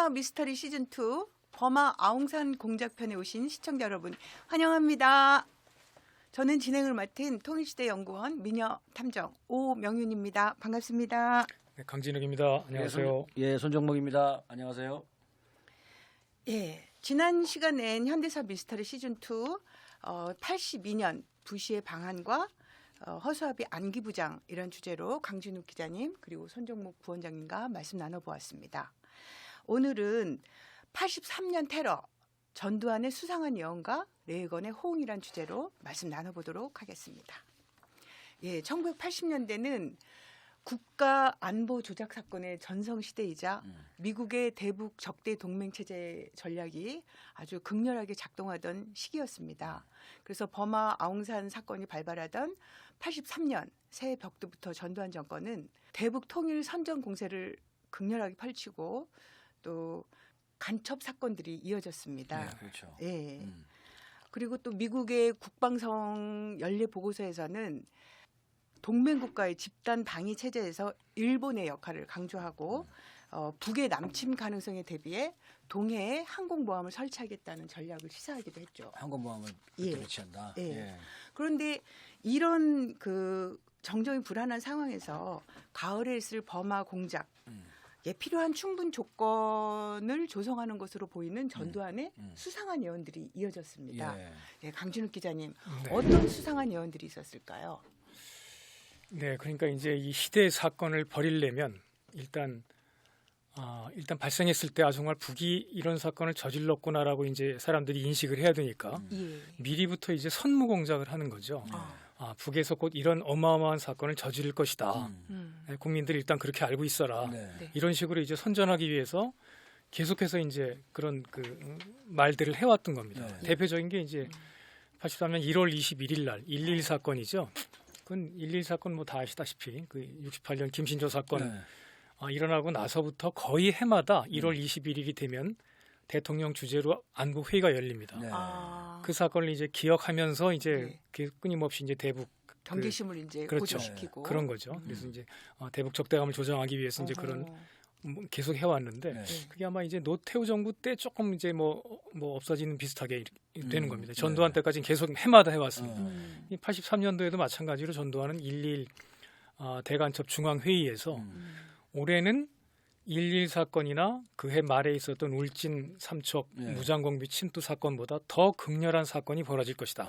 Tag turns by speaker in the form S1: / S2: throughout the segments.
S1: 현대사 미스터리 시즌2 범아 아웅산 공작편에 오신 시청자 여러분 환영합니다. 저는 진행을 맡은 통일시대 연구원 미녀탐정 오명윤입니다. 반갑습니다.
S2: 네, 강진욱입니다. 안녕하세요.
S3: 손정목입니다. 안녕하세요.
S1: 예, 지난 시간엔 현대사 미스터리 시즌2 82년 부시의 방한과 허수아비 안기부장 이런 주제로 강진욱 기자님 그리고 손정목 부원장님과 말씀 나눠보았습니다. 오늘은 83년 테러, 전두환의 수상한 예언과 레이건의 호응이란 주제로 말씀 나눠보도록 하겠습니다. 예, 1980년대는 국가 안보 조작 사건의 전성시대이자 미국의 대북 적대 동맹 체제 전략이 아주 극렬하게 작동하던 시기였습니다. 그래서 버마 아웅산 사건이 발발하던 83년 새해 벽두부터 전두환 정권은 대북 통일 선전 공세를 극렬하게 펼치고 또 간첩 사건들이 이어졌습니다.
S3: 네, 그렇죠.
S1: 예. 그리고 또 미국의 국방성 연례 보고서에서는 동맹국가의 집단 방위 체제에서 일본의 역할을 강조하고 북의 남침 가능성에 대비해 동해에 항공모함을 설치하겠다는 전략을 시사하기도 했죠.
S3: 항공모함을 배치한다.
S1: 예.
S3: 예.
S1: 그런데 이런 그 정정이 불안한 상황에서 가을에 있을 버마 공작 필요한 충분 조건을 조성하는 것으로 보이는 전두환의 수상한 예언들이 이어졌습니다.
S3: 예.
S1: 네, 강진욱 기자님,
S2: 네.
S1: 어떤 수상한 예언들이 있었을까요?
S2: 네, 그러니까 이제 이 시대의 사건을 벌이려면 일단 발생했을 때 정말 북이 이런 사건을 저질렀구나라고 이제 사람들이 인식을 해야 되니까
S1: 예.
S2: 미리부터 이제 선무 공작을 하는 거죠. 북에서 곧 이런 어마어마한 사건을 저지를 것이다. 네, 국민들이 일단 그렇게 알고 있어라.
S3: 네.
S1: 네.
S2: 이런 식으로 이제 선전하기 위해서 계속해서 이제 그런 말들을 해왔던 겁니다.
S3: 네.
S2: 대표적인 게 이제 83년 1월 21일 날 1.1 사건이죠. 그건 1.1 사건 뭐 다 아시다시피 그 68년 김신조 사건
S3: 네.
S2: 일어나고 나서부터 거의 해마다 1월 21일이 되면 대통령 주재로 안보 회의가 열립니다.
S3: 네.
S2: 그 사건을 이제 기억하면서 이제 끊임없이 이제 대북
S1: 경계심을 이제
S2: 그렇죠.
S1: 고조시키고
S2: 그런 거죠. 그래서 이제 대북 적대감을 조장하기 위해서 이제 그런 계속 해왔는데
S3: 네.
S2: 그게 아마 이제 노태우 정부 때 조금 이제 뭐 없어지는 비슷하게 되는 겁니다.
S3: 네.
S2: 전두환 때까지는 계속 해마다 해왔습니다. 이 83년도에도 마찬가지로 전두환은 1.1 대간첩 중앙회의에서 올해는 1.1 사건이나 그해 말에 있었던 울진 삼척
S3: 네.
S2: 무장공비 침투 사건보다 더 극렬한 사건이 벌어질 것이다.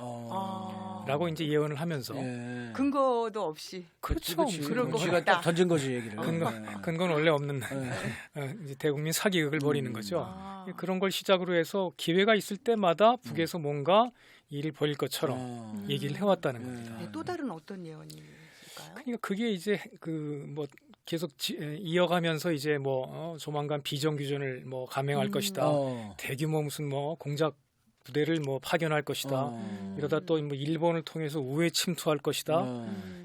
S2: 라고 이제 예언을 하면서
S3: 예.
S1: 근거도 없이
S2: 그렇죠.
S1: 그럴 것
S3: 지가
S1: 같다.
S3: 딱 던진 거지 얘기를.
S2: 근거는 원래 없는
S3: 네.
S2: 이제 대국민 사기극을 벌이는 거죠.
S1: 아.
S2: 그런 걸 시작으로 해서 기회가 있을 때마다 북에서 뭔가 일을 벌일 것처럼 얘기를 해왔다는 겁니다.
S1: 네, 또 다른 어떤 예언이 있을까요?
S2: 그러니까 그게 이제 뭐 계속 이어가면서 이제 뭐 조만간 비정규전을 뭐 감행할 것이다. 대규모 무슨 뭐 공작 부대를 뭐 파견할 것이다. 이러다 또 뭐 일본을 통해서 우회 침투할 것이다.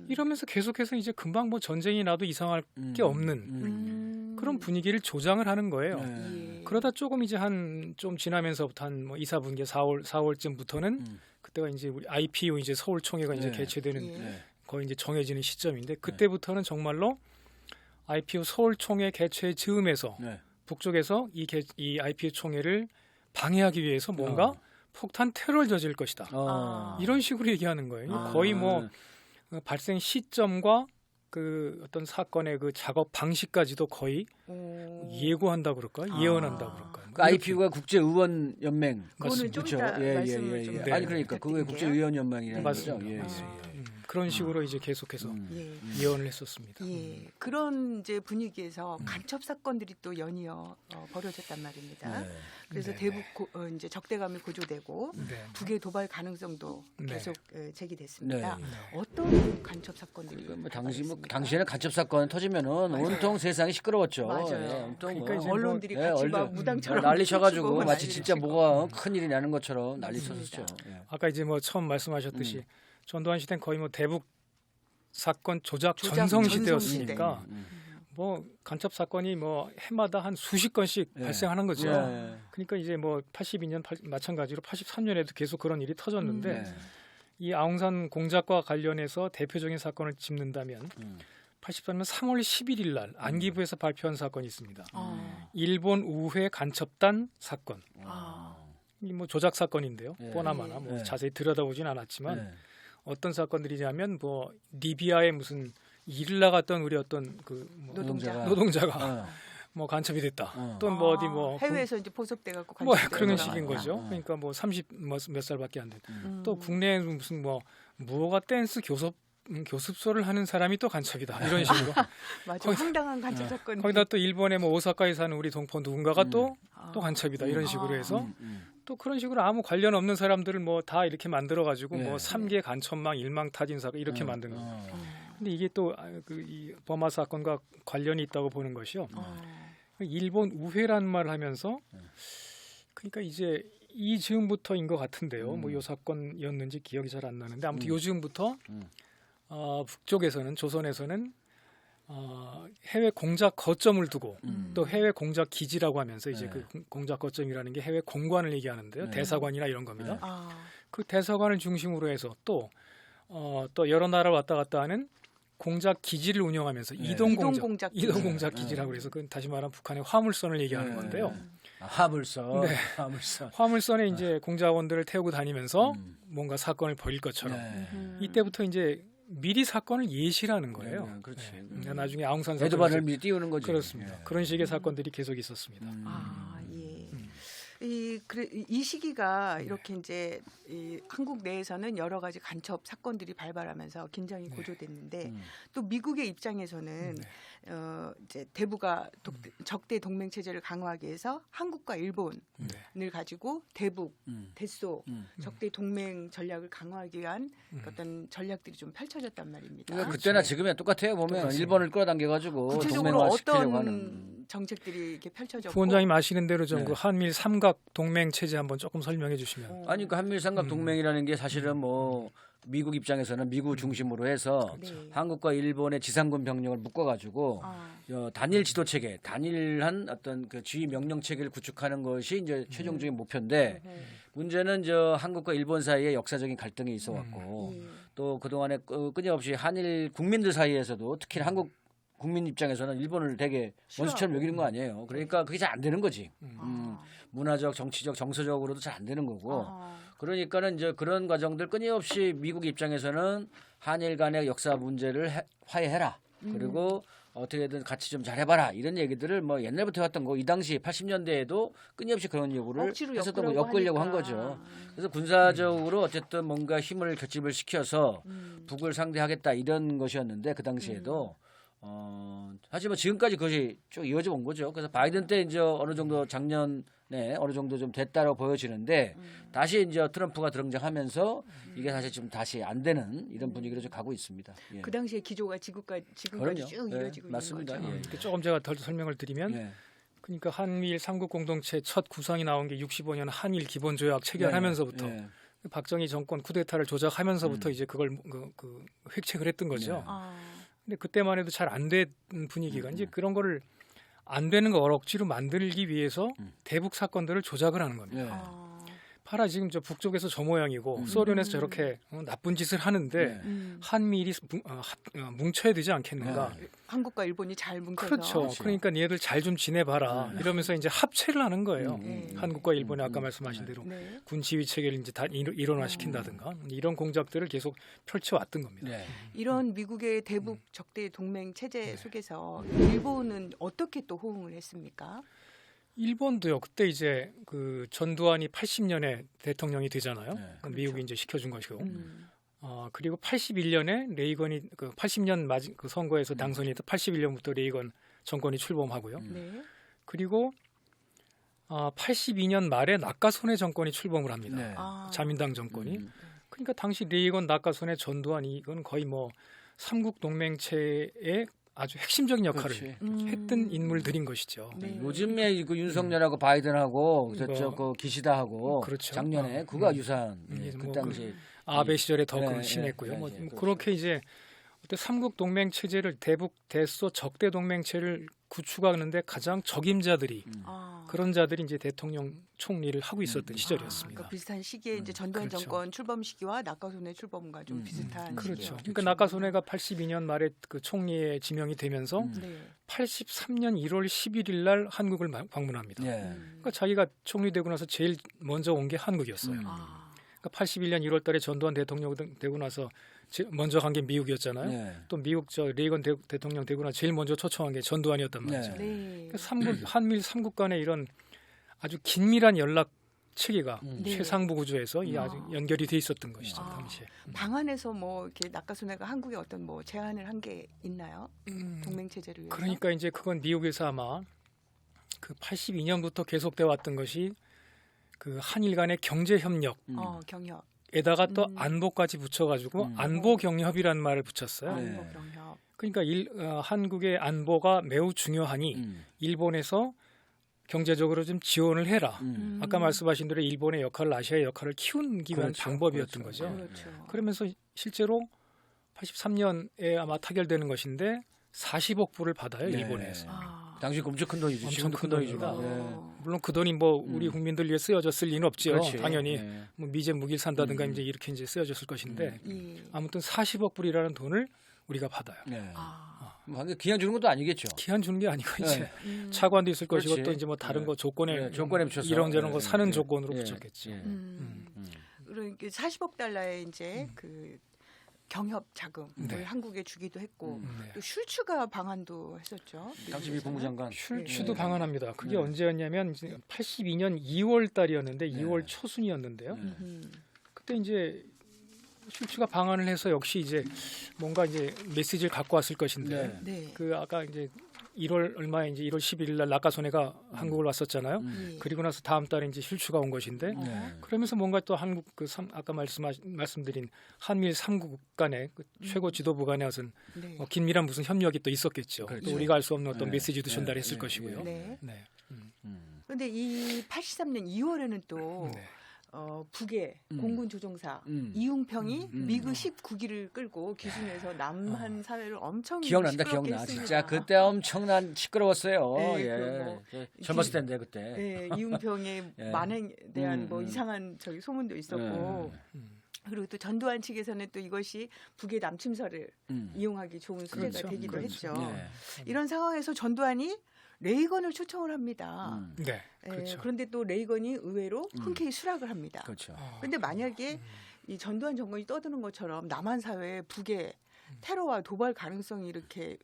S2: 이러면서 계속해서 이제 금방 뭐 전쟁이 나도 이상할 게 없는 그런 분위기를 조장을 하는 거예요.
S1: 예.
S2: 그러다 조금 이제 한 좀 지나면서부터 한 뭐 2, 4분기 4월쯤부터는 그때가 이제 우리 IPU 이제 서울 총회가 이제
S3: 네.
S2: 개최되는
S1: 예.
S2: 거의 이제 정해지는 시점인데 그때부터는 정말로 IPU 서울 총회 개최 즈음에서
S3: 네.
S2: 북쪽에서 이 IPU 총회를 방해하기 위해서 뭔가 폭탄 테러를 저질 것이다. 이런 식으로 얘기하는 거예요. 거의 뭐 발생 시점과 그 어떤 사건의 그 작업 방식까지도 거의 예고한다 그럴까? 예언한다 그럴까?
S3: 그 IPU가 국제의원 연맹.
S1: 그거는 좀
S3: 그렇죠.
S1: 이따 말씀을 좀
S2: 네.
S3: 아니 그러니까 그게 국제의원 연맹이라는 거죠.
S2: 맞습니다.
S3: 예.
S2: 그런 식으로 이제 계속해서
S1: 예.
S2: 예언을 했었습니다.
S1: 예, 그런 이제 분위기에서 간첩 사건들이 또 연이어 벌어졌단 말입니다.
S3: 네.
S1: 그래서
S2: 네.
S1: 대북 이제 적대감이 고조되고
S2: 네.
S1: 북의 도발 가능성도
S2: 네.
S1: 계속 제기됐습니다.
S3: 네.
S1: 어떤 간첩 사건들이
S3: 뭐
S1: 발생했습니까?
S3: 당시에는 간첩 사건 터지면은 온통 세상이 시끄러웠죠.
S1: 맞아요.
S3: 예, 온통
S2: 그러니까
S3: 뭐,
S2: 이제
S1: 언론들이
S3: 예,
S1: 같이
S3: 얼른
S1: 막 무당처럼
S3: 난리 쳐가지고
S1: 춤추고
S3: 마치
S1: 난리를
S3: 진짜
S1: 치고.
S3: 뭐가 큰 일이 나는 것처럼 난리
S1: 맞습니다.
S3: 쳤었죠. 예.
S2: 아까 이제 뭐 처음 말씀하셨듯이 전두환 시대는 거의 뭐 대북 사건 조작 전성 시대였으니까 뭐 간첩 사건이 뭐 해마다 한 수십 건씩
S3: 예.
S2: 발생하는 거죠.
S3: 예.
S2: 그러니까 이제 뭐 82년 마찬가지로 83년에도 계속 그런 일이 터졌는데
S3: 네.
S2: 이 아웅산 공작과 관련해서 대표적인 사건을 짚는다면 84년 3월 11일 날 안기부에서 발표한 사건이 있습니다.
S1: 아.
S2: 일본 우회 간첩단 사건.
S1: 아.
S2: 이 뭐 조작 사건인데요.
S3: 네.
S2: 뻔하마나 뭐
S3: 네.
S2: 자세히 들여다보진 않았지만
S3: 네.
S2: 어떤 사건들이냐면 뭐 리비아에 무슨 일을 나갔던 우리 어떤 그뭐 노동자가
S3: 어.
S2: 뭐 간첩이 됐다.
S3: 어.
S2: 또 뭐 어디 뭐
S1: 해외에서 이제 포섭돼 갖고
S2: 뭐
S1: 간첩이
S2: 그런
S1: 되거나.
S2: 식인 거죠.
S3: 어.
S2: 그러니까 뭐 30 몇 살밖에 안 된.
S1: 음.
S2: 또 국내에 무슨 뭐 무허가 댄스 교습소를 하는 사람이 또 간첩이다. 이런 식으로.
S1: 맞아.
S2: 거기-
S1: 황당한 간첩 사건.
S2: 거기다 또 일본의 뭐 오사카에 사는 우리 동포 누군가가 또
S1: 아.
S2: 간첩이다. 이런 식으로
S1: 아.
S2: 해서 또 그런 식으로 아무 관련 없는 사람들을 뭐 다 이렇게 만들어 가지고
S3: 네.
S2: 뭐 3개 간첩망 일망타진 사건 이렇게 만든 거예요. 근데 이게 또 이 버마 사건과 관련이 있다고 보는 것이요. 일본 우회라는 말을 하면서 그러니까 이제 이 즈음부터인 것 같은데요. 뭐 요 사건이었는지 기억이 잘 안 나는데 아무튼 요 즈음부터 북쪽에서는 조선에서는 해외 공작 거점을 두고 또 해외 공작 기지라고 하면서 이제
S3: 네.
S2: 그 공작 거점이라는 게 해외 공관을 얘기하는데요.
S3: 네.
S2: 대사관이나 이런 겁니다.
S3: 네.
S1: 아.
S2: 그 대사관을 중심으로 해서 또 여러 나라를 왔다 갔다 하는 공작 기지를 운영하면서
S3: 네.
S2: 이동
S1: 이동
S2: 공작
S1: 기지.
S2: 기지라고 그래서 그 다시 말하면 북한의 화물선을 얘기하는
S3: 네.
S2: 건데요.
S3: 화물선.
S2: 네.
S3: 화물선.
S2: 화물선에 이제 공작원들을 태우고 다니면서
S3: 음.
S2: 뭔가 사건을 벌일 것처럼
S3: 네.
S2: 이때부터 이제 미리 사건을 예시라는 거예요.
S3: 네, 그렇지.
S2: 근데 나중에 아웅산
S3: 배도반을
S2: 사건
S3: 미리 띄우는 거지.
S2: 그렇습니다.
S3: 예.
S2: 그런 식의 사건들이 계속 있었습니다.
S1: 아, 예. 이 시기가 이렇게 이제 한국 내에서는 여러 가지 간첩 사건들이 발발하면서 긴장이 고조됐는데 또 미국의 입장에서는 이제 대북가 적대 동맹 체제를 강화하기 위해서 한국과 일본을 가지고 대북, 대소 적대 동맹 전략을 강화하기 위한 어떤 전략들이 좀 펼쳐졌단 말입니다.
S3: 그러니까 그때나 지금이나 똑같아요. 보면
S2: 똑같습니다.
S3: 일본을 끌어당겨가지고
S1: 구체적으로
S3: 동맹화시키려고 하는.
S1: 어떤 정책들이 이렇게 펼쳐졌고
S2: 부원장님 아시는 대로 좀
S3: 네.
S2: 그 한미일 삼각 동맹 체제 한번 조금 설명해 주시면.
S3: 아니 그 한미일 삼각 동맹이라는 게 사실은 뭐 미국 입장에서는 미국 중심으로 해서
S1: 네.
S3: 한국과 일본의 지상군 병력을 묶어가지고
S1: 아.
S3: 단일 지도 체계, 단일한 어떤 그 지휘 명령 체계를 구축하는 것이 이제 최종적인 목표인데 문제는 한국과 일본 사이에 역사적인 갈등이 있어왔고 또 그 동안에 끊임없이 한일 국민들 사이에서도 특히 한국 국민 입장에서는 일본을 되게 원수처럼 여기는 거 아니에요. 그러니까 그게 잘 안 되는 거지. 문화적, 정치적, 정서적으로도 잘 안 되는 거고. 그러니까는 이제 그런 과정들 끊임없이 미국 입장에서는 한일 간의 역사 문제를 화해해라. 그리고 어떻게든 같이 좀 잘해봐라. 이런 얘기들을 뭐 옛날부터 해왔던 거. 이 당시 80년대에도 끊임없이 그런 요구를
S1: 억지로
S3: 했었던 거,
S1: 엮으려고
S3: 엮으려고 한
S1: 하니까.
S3: 거죠. 그래서 군사적으로 어쨌든 뭔가 힘을 결집을 시켜서 북을 상대하겠다 이런 것이었는데 그 당시에도 하지만 지금까지 그것이 쭉 이어져 온 거죠. 그래서 바이든 때 이제 어느 정도 작년에 어느 정도 좀 됐다고 보여지는데 다시 이제 트럼프가 등장하면서 이게 사실 좀 다시 안 되는 이런 분위기로 좀 가고 있습니다. 예.
S1: 그 당시의 기조가 지금까지
S3: 그럼요.
S1: 쭉
S3: 네,
S1: 이어지고
S3: 맞습니다.
S1: 있는 거죠.
S3: 예.
S2: 이렇게 조금 제가 더 설명을 드리면
S3: 예.
S2: 그러니까 한미일 삼국 공동체 첫 구상이 나온 게 65년 한일 기본 조약 체결하면서부터
S3: 예.
S2: 박정희 정권 쿠데타를 조작하면서부터 이제 그걸 그 획책을 했던 거죠.
S3: 네.
S1: 아.
S2: 근데 그때만 해도 잘 안 된 분위기가 이제 그런 거를 안 되는 걸 억지로 만들기 위해서 대북 사건들을 조작을 하는 겁니다.
S3: 예.
S1: 아.
S2: 파라 지금 저 북쪽에서 저 모양이고 소련에서 저렇게 나쁜 짓을 하는데
S3: 네.
S2: 한미일이 뭉쳐야 되지 않겠는가?
S1: 한국과 일본이 잘 뭉쳐서
S2: 그렇죠. 그러니까 얘들 잘 좀 지내봐라. 이러면서 이제 합체를 하는 거예요. 한국과 일본이 아까 말씀하신 대로
S1: 네.
S2: 군 지휘 체계를 이제 다 일원화시킨다든가 이런 공작들을 계속 펼쳐왔던 겁니다.
S3: 네.
S1: 이런 미국의 대북 적대 동맹 체제 속에서 일본은 어떻게 또 호응을 했습니까?
S2: 일본도요. 그때 이제 그 전두환이 80년에 대통령이 되잖아요.
S3: 네.
S2: 그럼 미국이 이제 시켜준 것이고.
S1: 음.
S2: 그리고 81년에 레이건이 그 80년 그 선거에서 당선이 됐다. 81년부터 레이건 정권이 출범하고요.
S1: 네.
S2: 그리고 82년 말에 낙가소네 정권이 출범을 합니다.
S3: 네.
S1: 아.
S2: 자민당 정권이. 그러니까 당시 레이건, 낙가소네, 전두환이 이건 거의 뭐 삼국 동맹체의 아주 핵심적인 역할을
S3: 그렇지.
S2: 했던 인물들인 것이죠.
S1: 네.
S3: 요즘에 그 윤석열하고 바이든하고 저쪽
S2: 뭐,
S3: 그 기시다하고
S2: 그렇죠.
S3: 작년에 그가 유사한 예, 그
S2: 뭐
S3: 당시
S2: 아베 시절에 더
S3: 네,
S2: 심했고요.
S3: 네,
S2: 뭐
S3: 네, 그렇죠.
S2: 그렇게 이제 그때 삼국 동맹 체제를 대북 대소 적대 동맹체를 구축하는데 가장 적임자들이 그런 자들이 이제 대통령 총리를 하고 있었던 시절이었습니다.
S1: 그러니까 비슷한 시기에 이제 전두환
S2: 그렇죠.
S1: 정권 출범 시기와 낙하손해 출범과 좀 비슷한
S2: 그렇죠.
S1: 시기예요.
S2: 그러니까 낙하손해가 82년 말에 그 총리에 지명이 되면서
S1: 네.
S2: 83년 1월 11일 날 한국을 방문합니다.
S3: 예.
S2: 그러니까 자기가 총리 되고 나서 제일 먼저 온 게 한국이었어요. 그러니까 81년 1월 달에 전두환 대통령 되고 나서 먼저 간 게 미국이었잖아요.
S3: 네.
S2: 또 미국 레이건 대통령 되고 나서 제일 먼저 초청한 게 전두환이었단 말이죠.
S1: 네.
S2: 그러니까 한밀 삼국 간의 이런 아주 긴밀한 연락 체계가
S1: 네.
S2: 최상부 구조에서 이 아주 연결이 돼 있었던 것이죠. 당시에.
S1: 방안에서 뭐 이렇게 낙하손해가 한국에 어떤 뭐 제안을 한 게 있나요? 동맹 체제를 위해서.
S2: 그러니까 이제 그건 미국에서 아마 그 82년부터 계속돼 왔던 것이 그 한일 간의 경제 협력
S1: 경협.
S2: 에다가 또 안보까지 붙여가지고 안보 경협이라는 말을 붙였어요.
S3: 네.
S1: 안보 경협.
S2: 그러니까 한국의 안보가 매우 중요하니 일본에서 경제적으로 좀 지원을 해라. 아까 말씀하신 대로 일본의 역할을 아시아의 역할을 키우기 위한
S3: 그렇죠.
S2: 방법이었던
S3: 그렇죠.
S2: 거죠.
S1: 그렇죠.
S2: 그러면서 실제로 83년에 아마 타결되는 것인데 40억 불을 받아요.
S3: 네.
S2: 일본에서.
S3: 당시 엄청 큰 돈이죠.
S2: 엄청
S3: 지금도
S2: 큰
S3: 큰 돈이죠.
S2: 돈입니다.
S3: 네.
S2: 물론 그 돈이 뭐 우리 국민들 위해 쓰여졌을 리는 없죠.
S3: 그렇지.
S2: 당연히
S3: 네.
S2: 뭐 미제 무기를 산다든가 이제 이렇게 이제 쓰여졌을 것인데
S1: 예.
S2: 아무튼 40억 불이라는 돈을 우리가 받아요.
S3: 네. 뭐 기한 주는 것도 아니겠죠.
S2: 기한 주는 게 아니고
S3: 네.
S2: 이제 차관도 있을
S3: 그렇지.
S2: 것이고 또 이제 뭐 다른
S3: 네.
S2: 거 조건에
S3: 네, 조건에 붙여서.
S2: 이런저런
S3: 네.
S2: 거 사는
S3: 네.
S2: 조건으로
S3: 네.
S2: 붙였겠죠.
S3: 네.
S1: 그러니까 40억 달러의 이제 그 경협 자금을 한국에 주기도 했고
S2: 네.
S1: 또 슐츠가 방한도 했었죠.
S3: 당시 미 국무장관.
S2: 슐츠도
S1: 네.
S2: 방한합니다. 그게
S3: 네.
S2: 언제였냐면 이제 82년 2월 달이었는데 2월 초순이었는데요. 그때 이제 슐츠가 방한을 해서 역시 이제 뭔가 이제 메시지를 갖고 왔을 것인데
S1: 네.
S2: 그 아까 이제 1월 얼마에 이제 1월 11일 날 낙하손해가 한국을 왔었잖아요.
S1: 예.
S2: 그리고 나서 다음 달에 이제 슐츠가 온 것인데
S3: 네.
S2: 그러면서 뭔가 또 한국 아까 말씀드린 한밀 삼국 간의 그 최고 지도부 간의 어떤
S1: 네.
S2: 긴밀한 무슨 협력이 또 있었겠죠.
S3: 그렇죠.
S2: 또 우리가 알 수 없는 어떤
S3: 네.
S2: 메시지도
S3: 네.
S2: 전달했을
S3: 네.
S2: 것이고요.
S1: 네.
S2: 네.
S1: 그런데 이 83년 2월에는 또
S2: 네.
S1: 북의 공군 조종사 이웅평이 미그 19기를 끌고 기순에서 남한 사회를 엄청
S3: 기억난다,
S1: 시끄럽게
S3: 기억나.
S1: 했습니다.
S3: 진짜 그때 엄청난 시끄러웠어요.
S1: 네,
S3: 예.
S1: 그 뭐
S3: 처음 봤을 때인데 그때.
S1: 네, 이웅평의
S3: 예.
S1: 만행에 대한 뭐 이상한 저기 소문도 있었고 그리고 또 전두환 측에서는 또 이것이 북의 남침설을 이용하기 좋은 수혜가
S2: 그렇죠.
S1: 되기도
S2: 그렇죠.
S1: 했죠.
S3: 네.
S1: 이런 상황에서 전두환이 레이건을 초청을 합니다.
S2: 네.
S1: 예,
S2: 그렇죠.
S1: 그런데 또 레이건이 의외로 흔쾌히 수락을 합니다.
S3: 그렇죠.
S1: 그런데 만약에 이 전두환 정권이 떠드는 것처럼 남한 사회에 북의 테러와 도발 가능성이 이렇게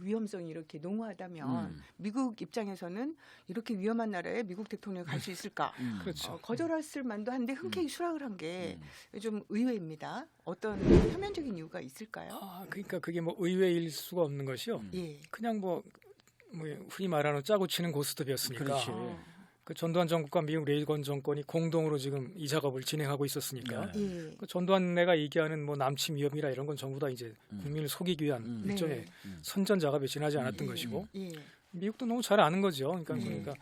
S1: 위험성이 이렇게 농후하다면 미국 입장에서는 이렇게 위험한 나라에 미국 대통령이 갈 수 있을까?
S2: 그렇죠.
S1: 거절했을 만도 한데 흔쾌히 수락을 한 게 좀 의외입니다. 어떤 표면적인 이유가 있을까요?
S2: 그러니까 그게 뭐 의외일 수가 없는 것이요.
S1: 예.
S2: 그냥 뭐 흔히 말하는 짜고 치는 고스톱이었으니까.
S3: 그렇지.
S2: 그 전두환 정권과 미국 레이건 정권이 공동으로 지금 이 작업을 진행하고 있었으니까.
S1: 예.
S2: 그 전두환 내가 얘기하는 뭐 남침 위험이라 이런 건 전부 다 이제 국민을 속이기 위한
S1: 네.
S2: 일종의 선전 작업에 지나지 않았던 것이고
S1: 예.
S2: 미국도 너무 잘 아는 거죠. 그러니까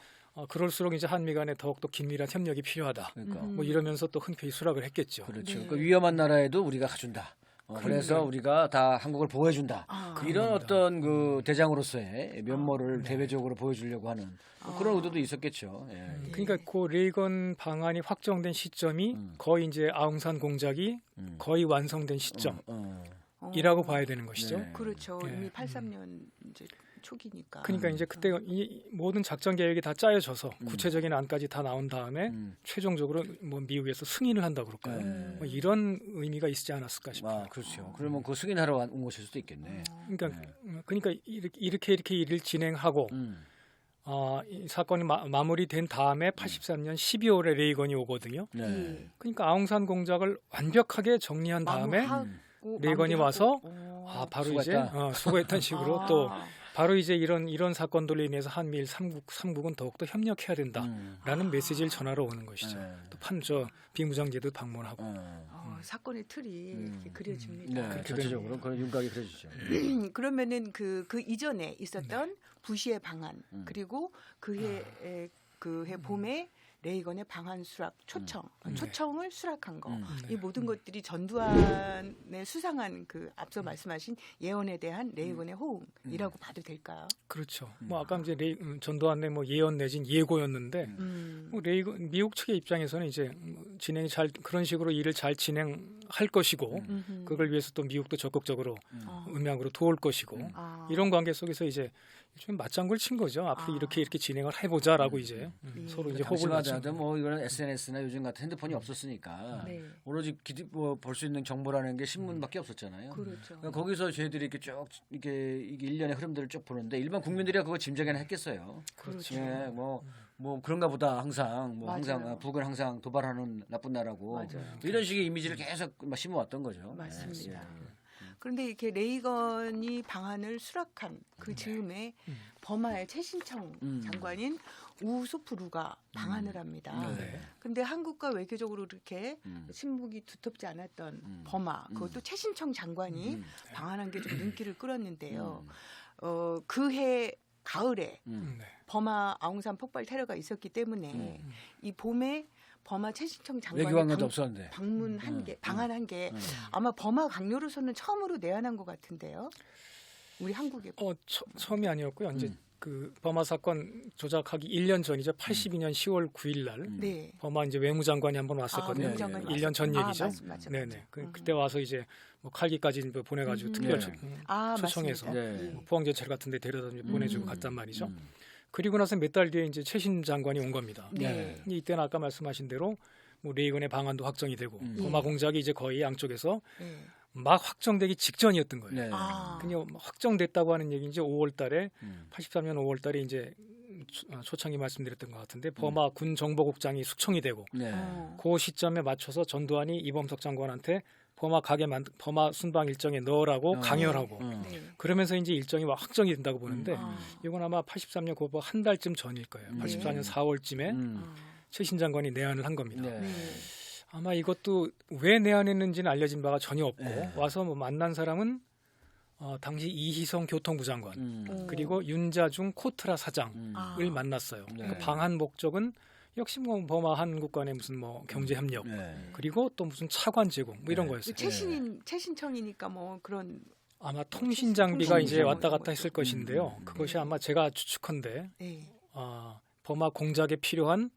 S2: 그럴수록 이제 한미 간에 더욱더 긴밀한 협력이 필요하다.
S3: 그러니까.
S2: 뭐 이러면서 또 흔쾌히 수락을 했겠죠.
S3: 그렇죠.
S1: 네.
S3: 그 위험한 나라에도 우리가 가준다. 그래서 우리가 다 한국을 보호해준다. 이런 어떤 그 대장으로서의 면모를 대외적으로 보여주려고 하는 뭐 그런 의도도 있었겠죠. 예.
S2: 그러니까 그 레이건 방안이 확정된 시점이 거의 이제 아웅산 공작이 거의 완성된 시점이라고 봐야 되는 것이죠.
S3: 네.
S1: 그렇죠.
S2: 예.
S1: 이미 83년 이제 초기니까.
S2: 그러니까 이제 그때 이 모든 작전 계획이 다 짜여져서 구체적인 안까지 다 나온 다음에 최종적으로 뭐 미국에서 승인을 한다고 그럴까요? 뭐 이런 의미가 있지 않았을까 싶어요.
S3: 아, 그렇죠. 그러면 그 승인하러 온 것일 수도 있겠네.
S2: 그러니까 이렇게 일을 진행하고 이 사건이 마무리된 다음에 83년 12월에 레이건이 오거든요.
S3: 네.
S2: 그러니까 아웅산 공작을 완벽하게 정리한 다음에
S1: 마무리하고
S2: 레이건이 와서
S1: 오.
S2: 바로
S3: 수고했다.
S2: 이제 수고했다는 식으로 또 바로 이제 이런 사건들로 인해서 한미일 삼국은 더욱더 협력해야 된다라는 메시지를 전하러 오는 것이죠. 또 비무장제도 방문하고.
S1: 사건의 틀이 이렇게 그려집니다.
S3: 네, 전체적으로 그런 윤곽이 그려지죠.
S1: 그러면은 그 이전에 있었던 부시의 방안 그리고 그해 봄에 레이건의 방한 수락 초청,
S2: 네.
S1: 초청을 수락한 거. 이
S2: 네.
S1: 모든 것들이 전두환의 수상한 그 앞서 말씀하신 예언에 대한 레이건의 호응이라고 봐도 될까요?
S2: 그렇죠. 뭐 아까 이제 전두환의 뭐 예언 내진 예고였는데 뭐 레이건 미국 측의 입장에서는 이제 진행이 잘 그런 식으로 일을 잘 진행할 것이고 그걸 위해서 또 미국도 적극적으로 음향으로 도울 것이고 이런 관계 속에서 이제 좀 맞장구를 친 거죠. 앞으로 이렇게 진행을 해보자라고 이제 서로 이제 호흡을 맞춘
S3: 당시마다 뭐 이거는 SNS나 요즘 같은 핸드폰이 없었으니까
S1: 네.
S3: 오로지 볼 수 있는 정보라는 게 신문밖에 없었잖아요.
S1: 그렇죠.
S3: 그러니까 거기서 저희들이 이렇게 쭉 이게 일련의 흐름들을 쭉 보는데 일반 국민들이 그거 짐작이나 했겠어요.
S1: 그렇죠.
S3: 예, 뭐 그런가 보다 항상
S1: 맞아요.
S3: 항상 북은 항상 도발하는 나쁜 나라고
S1: 맞아요.
S3: 뭐 이런 식의 이미지를 계속 심어왔던 거죠.
S1: 맞습니다.
S3: 예.
S1: 그런데 이렇게 레이건이 방한을 수락한 그 즈음에 버마의 최신청 장관인 우소프루가 방한을 합니다.
S3: 네.
S1: 근데 한국과 외교적으로 이렇게 친목이 두텁지 않았던 버마, 그것도 최신청 장관이 방한한 게 좀 눈길을 끌었는데요. 그해 가을에
S2: 네.
S1: 버마 아웅산 폭발 테러가 있었기 때문에 이 봄에 버마 최신청
S3: 외교관과도
S1: 장관이
S3: 없었는데.
S1: 방문한 게 방한한 게 아마 버마 강요로서는 처음으로 내한한 것 같은데요. 우리 한국에.
S2: 처음이 아니었고요. 이제 그 버마 사건 조작하기 1년 전이죠. 82년 10월 9일 날
S1: 네.
S2: 버마 이제 외무장관이 한번 왔었거든요.
S1: 외무장관이
S2: 1년 전
S1: 왔었죠.
S2: 얘기죠.
S1: 맞아.
S2: 네네. 그때 와서 이제 뭐 칼기까지 보내가지고 특별
S3: 네.
S2: 초청해서
S1: 맞습니다.
S3: 네.
S2: 뭐 포항제철 같은데 데려다 보내주고 갔단 말이죠. 그리고 나서 몇 달 뒤에 이제 최신 장관이 온 겁니다.
S1: 네.
S2: 이때는 아까 말씀하신 대로 뭐 레이건의 방안도 확정이 되고 버마 공작이 이제 거의 양쪽에서
S1: 네.
S2: 막 확정되기 직전이었던 거예요.
S3: 네.
S2: 그냥 확정됐다고 하는 얘기 이제 5월달에 83년 5월달에 이제 초창기 말씀드렸던 것 같은데 버마 군 정보국장이 숙청이 되고
S3: 네.
S2: 그 시점에 맞춰서 전두환이 이범석 장관한테 버마 순방 일정에 넣으라고 강요하고
S1: 네.
S2: 그러면서 이제 일정이 확정이 된다고 보는데 이건 아마 83년 그거 한 달쯤 전일 거예요. 84년 4월쯤에 최신 장관이 내한을 한 겁니다.
S3: 네.
S1: 네.
S2: 아마 이것도 왜 내한했는지는 알려진 바가 전혀 없고
S3: 네.
S2: 와서 뭐 만난 사람은 당시 이희성 교통부 장관 그리고 윤자중 코트라 사장을 만났어요.
S3: 네.
S2: 그 방한 목적은 역시 뭐 버마 한국 간의 무슨 뭐 경제 협력
S3: 네.
S2: 그리고 또 무슨 차관 제공 뭐 이런
S3: 네.
S2: 거였어요.
S1: 최신청이니까 뭐 그런.
S2: 아마 통신 장비가 이제
S1: 통신
S2: 왔다 갔다 했을 것인데요. 그것이 아마 제가 추측컨대
S1: 네.
S2: 버마 공작에 필요한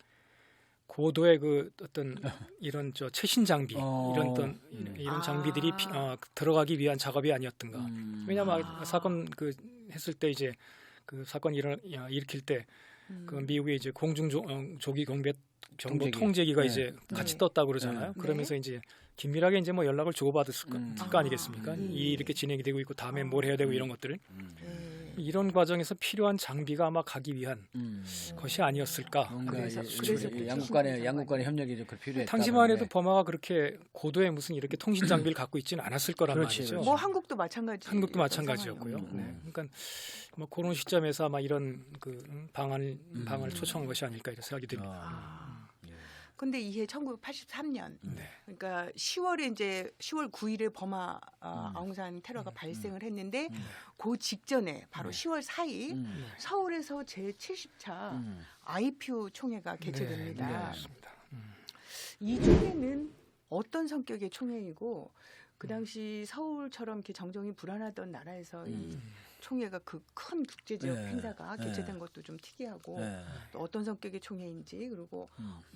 S2: 고도의 그 어떤 이런 최신 장비 이런 장비들이 들어가기 위한 작업이 아니었던가. 왜냐하면 사건 그 했을 때 이제 그 사건 일으킬 때 그 미국의 이제 공중 조기 경보 통제기가
S3: 네.
S2: 이제 같이
S1: 네.
S2: 떴다고 그러잖아요.
S1: 네.
S2: 그러면서 이제 긴밀하게 이제 뭐 연락을 주고받았을 거 아니겠습니까? 이렇게 진행이 되고 있고 다음에 뭘 해야 되고 이런 것들을 이런 과정에서 필요한 장비가 아마 가기 위한 것이 아니었을까.
S1: 그래서
S3: 양국 간의 협력이 좀 필요했다.
S2: 당시만 해도 버마가 그렇게 고도의 무슨 이렇게 통신 장비를 갖고 있지는 않았을 거란
S3: 그렇지,
S2: 말이죠.
S3: 그렇지.
S1: 뭐 한국도
S2: 마찬가지였고요. 네. 그러니까 뭐 그런 시점에서 아마 이런 그 방을 초청한 것이 아닐까 이런 생각이 듭니다.
S1: 근데 이해 1983년
S2: 네.
S1: 그러니까 10월에 이제 10월 9일에 버마 아웅산 테러가 발생을 했는데 그 직전에 바로 10월 4일 서울에서 제70차 IPU 총회가 개최됩니다.
S2: 네, 그렇습니다.
S1: 이 총회는 어떤 성격의 총회이고 그 당시 서울처럼 이렇게 정정이 불안하던 나라에서 이 총회가 그 큰 국제적
S3: 네.
S1: 행사가 개최된
S3: 네.
S1: 것도 좀 특이하고
S3: 네.
S1: 또 어떤 성격의 총회인지 그리고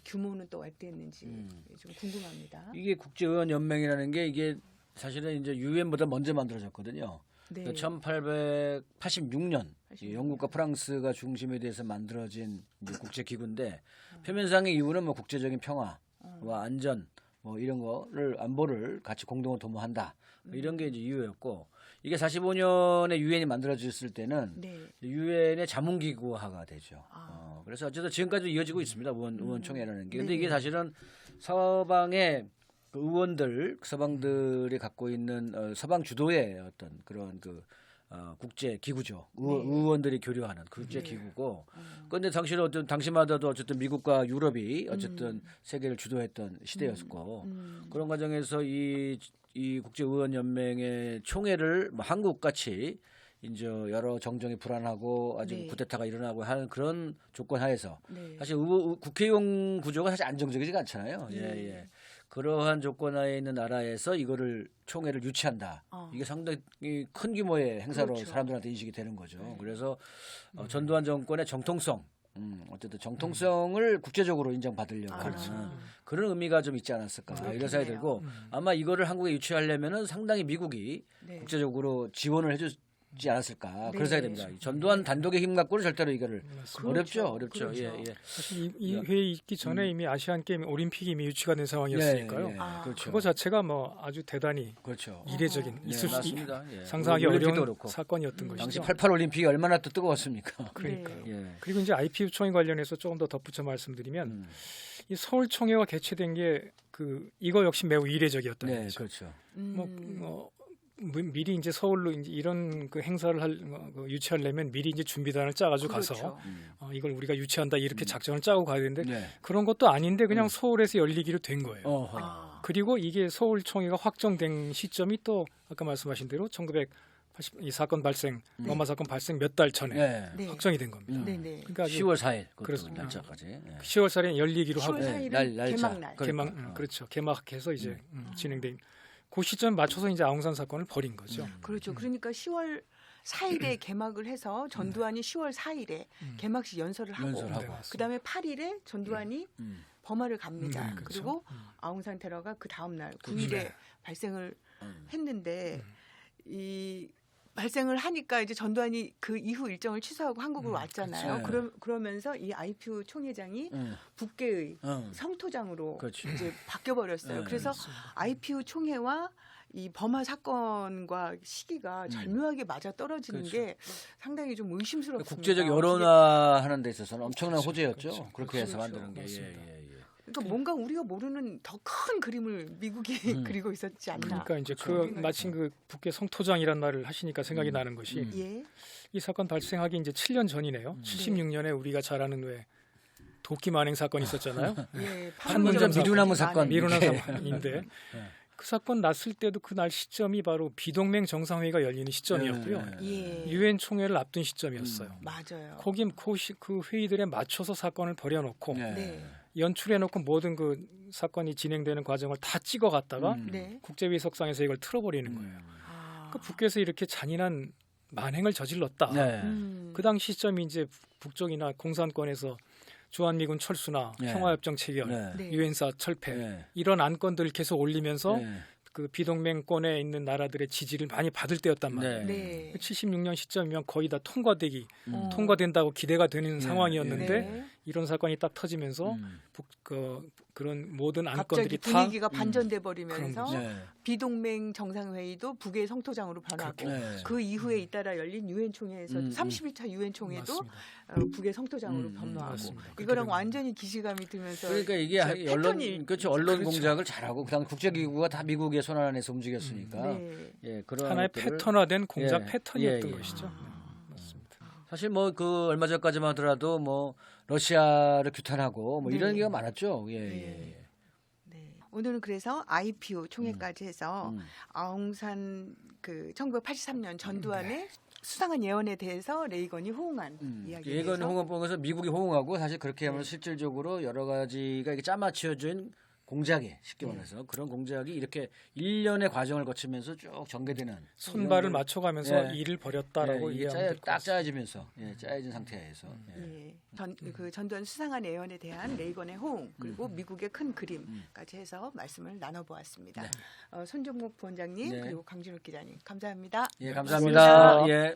S1: 규모는 또 어땠는지 좀 궁금합니다.
S3: 이게 국제의원 연맹이라는 게 이게 사실은 이제 유엔보다 먼저 만들어졌거든요.
S1: 네.
S3: 1886년 영국과 프랑스가 중심에 대해서 만들어진 이제 국제 기구인데 표면상의 이유는 뭐 국제적인 평화와 안전 뭐 이런 거를 안보를 같이 공동으로 도모한다. 뭐 이런 게 이제 이유였고 이게 45년에 유엔이 만들어졌을 때는
S1: 네.
S3: 유엔의 자문기구화가 되죠. 그래서 어쨌든 지금까지도 이어지고 있습니다. 의원총회라는 게. 근데 이게 사실은 서방의 그 의원들, 서방들이 갖고 있는 서방 주도의 어떤 그런 그 국제 기구죠. 의원들이 교류하는 국제 기구고. 그런데 당시는 어떤 당시마다도 어쨌든 미국과 유럽이 어쨌든 세계를 주도했던 시대였고 그런 과정에서 이 국제의원 연맹의 총회를 뭐 한국 같이 이제 여러 정정이 불안하고 아주
S1: 네.
S3: 쿠데타가 일어나고 하는 그런 조건 하에서
S1: 네.
S3: 사실 국회의원 구조가 사실 안정적이지가 않잖아요.
S1: 예.
S3: 예. 그러한 조건 하에 있는 나라에서 이거를 총회를 유치한다. 이게 상당히 큰 규모의 행사로
S1: 그렇죠.
S3: 사람들한테 인식이 되는 거죠.
S1: 네.
S3: 그래서 전두환 정권의 정통성, 어쨌든 정통성을 국제적으로 인정받으려고 하는 그런 의미가 좀 있지 않았을까 이런 생각이 들고 아마 이거를 한국에 유치하려면은 상당히 미국이
S1: 네.
S3: 국제적으로 지원을 해주지 않았을까
S1: 네.
S3: 그런 생각이 듭니다. 전두환 단독의 힘 갖고는 절대로 이거를
S1: 그렇죠.
S3: 어렵죠.
S1: 그렇죠.
S3: 예.
S2: 사실 이 회의 있기 전에 이미 아시안 게임 올림픽이 이미 유치가 된 상황이었으니까요.
S3: 예.
S1: 그렇죠.
S2: 그거 자체가 뭐 아주 대단히
S3: 그렇죠.
S2: 이례적인
S3: 네,
S2: 있을 수
S3: 맞습니다. 예.
S2: 상상하기
S3: 올림픽도
S2: 어려운
S3: 그렇고.
S2: 사건이었던
S3: 당시
S2: 것이죠.
S3: 88 올림픽이 얼마나 또 뜨거웠습니까?
S2: 그러니까요.
S3: 예.
S2: 그리고 이제 IPU 총회 관련해서 조금 더 덧붙여 말씀드리면 이 서울 총회가 개최된 게 이거 역시 매우 이례적이었던
S3: 네,
S2: 거죠.
S3: 그렇죠.
S2: 미리 이제 서울로 이제 이런 행사를 유치하려면 미리 이제 준비단을 짜가지고
S1: 그렇죠.
S2: 가서 이걸 우리가 유치한다 이렇게 작전을 짜고 가야 되는데
S3: 네.
S2: 그런 것도 아닌데 그냥 서울에서 열리기로 된 거예요.
S3: 어허.
S2: 그리고 이게 서울 총회가 확정된 시점이 또 아까 말씀하신 대로 1980 이 사건 발생, 범마 사건 발생 몇 달 전에
S3: 네.
S1: 네.
S2: 확정이 된 겁니다.
S1: 네, 네.
S2: 그러니까 아주
S3: 10월 4일
S2: 그렇습니다.
S3: 날짜까지. 예.
S2: 10월 달에 열리기로
S1: 10월
S2: 하고
S1: 4일은
S3: 날짜.
S1: 개막날.
S3: 그러니까.
S2: 그렇죠. 개막해서 이제 진행된 그 시점 맞춰서 이제 아웅산 사건을 벌인 거죠.
S1: 그렇죠. 그러니까 10월 4일에 개막을 해서 전두환이 10월 4일에 개막식 연설을 하고
S3: 연설하고.
S2: 네, 맞습니다.
S1: 그다음에 8일에 전두환이 범화를 갑니다.
S2: 그렇죠.
S1: 그리고 아웅산 테러가 그 다음 날 9일에 발생을 했는데 이 발생을 하니까 이제 전두환이 그 이후 일정을 취소하고 한국으로 왔잖아요.
S3: 그렇죠.
S1: 그러면서 이 IPU 총회장이 북계의 성토장으로
S3: 그렇죠.
S1: 이제 바뀌어 버렸어요.
S3: 네,
S1: 그래서 IPU 총회와 이 범화 사건과 시기가 절묘하게 맞아 떨어지는
S3: 그렇죠.
S1: 게 상당히 좀 의심스럽습니다.
S3: 국제적 여론화하는 데 있어서는 엄청난
S2: 그렇죠.
S3: 호재였죠.
S2: 그렇죠.
S3: 그렇게 해서
S1: 그렇죠.
S3: 만드는 게.
S2: 맞습니다.
S1: 그러니까 뭔가 우리가 모르는 더 큰 그림을 미국이 그리고 있었지 않나.
S2: 그러니까 이제
S1: 그런
S2: 마침 북계 성토장이란 말을 하시니까 생각이 나는 것이
S1: 예.
S2: 이 사건 발생하기 이제 7년 전이네요. 76년에 우리가 잘 아는 왜 도끼 만행 사건이 있었잖아요.
S1: 예,
S3: 판문점 미루나무 사건.
S2: 미루나무
S3: 예.
S2: 사건인데 그 사건 났을 때도 그날 시점이 바로 비동맹 정상회의가 열리는 시점이었고요.
S1: 예.
S2: 유엔 총회를 앞둔 시점이었어요.
S1: 맞아요.
S2: 거기 그 회의들에 맞춰서 사건을 벌여놓고
S1: 네.
S2: 연출해놓고 모든 그 사건이 진행되는 과정을 다 찍어갔다가
S1: 네.
S2: 국제위석상에서 이걸 틀어버리는 거예요.
S1: 아.
S2: 그 북께서 이렇게 잔인한 만행을 저질렀다.
S3: 네.
S2: 그 당시 시점이 이제 북쪽이나 공산권에서 주한미군 철수나
S3: 네.
S2: 평화협정 체결,
S3: 네.
S1: 네.
S2: 유엔사 철폐
S3: 네.
S2: 이런 안건들을 계속 올리면서
S3: 네.
S2: 그 비동맹권에 있는 나라들의 지지를 많이 받을 때였단 말이에요.
S1: 네.
S2: 76년 시점이면 거의 다
S1: 어.
S2: 통과된다고 기대가 되는 상황이었는데
S1: 네.
S2: 이런 사건이 딱 터지면서 그런 모든 안건들이
S1: 갑자기
S2: 다
S1: 분위기가 반전돼 버리면서
S2: 그런
S3: 네.
S1: 비동맹 정상회의도 북의 성토장으로 변하고
S3: 네.
S1: 그 이후에 잇따라 열린 유엔 총회에서 31차 유엔 총회도
S2: 맞습니다.
S1: 북의 성토장으로 변화하고
S2: 맞습니다. 그렇게
S1: 이거랑
S2: 된
S1: 완전히 기시감이 들면서
S3: 그러니까 이게
S1: 진짜
S3: 언론
S1: 패턴이
S3: 그렇죠. 언론
S2: 그렇죠.
S3: 공작을 잘하고 그다음 국제기구가 다 미국의 손 안에서 움직였으니까
S1: 네.
S3: 예, 그런
S2: 하나의
S3: 것들을
S2: 패턴화된 공작
S3: 예,
S2: 패턴이었던
S3: 예, 예.
S2: 것이죠. 맞습니다.
S3: 사실 뭐 그 얼마 전까지만 하더라도 뭐 러시아를 규탄하고 뭐 이런
S1: 네.
S3: 얘기가 많았죠. 예,
S1: 네.
S3: 예.
S1: 네. 오늘은 그래서 IPU 총회까지 해서 아웅산 그 1983년 전두환의 수상한 예언에 대해서 레이건이 호응한 이야기에
S3: 예건
S1: 대해서
S3: 호응에서 미국이 호응하고 사실 그렇게 하면 실질적으로 여러 가지가 이게 짜맞춰진 공작이 쉽게 말해서 그런 공작이 이렇게 1년의 과정을 거치면서 쭉 전개되는
S2: 손발을 맞춰가면서
S3: 예.
S2: 일을 벌였다라고
S3: 예,
S2: 이해하면 될 것
S3: 딱
S2: 같습니다.
S3: 짜여지면서 짜여진 상태에서
S1: 예. 그 전두환 수상한 예언에 대한 레이건의 호응 그리고 미국의 큰 그림까지 해서 말씀을 나눠보았습니다. 손종목 부원장님
S3: 네.
S1: 그리고 강진욱 기자님 감사합니다.
S3: 예, 감사합니다. 예.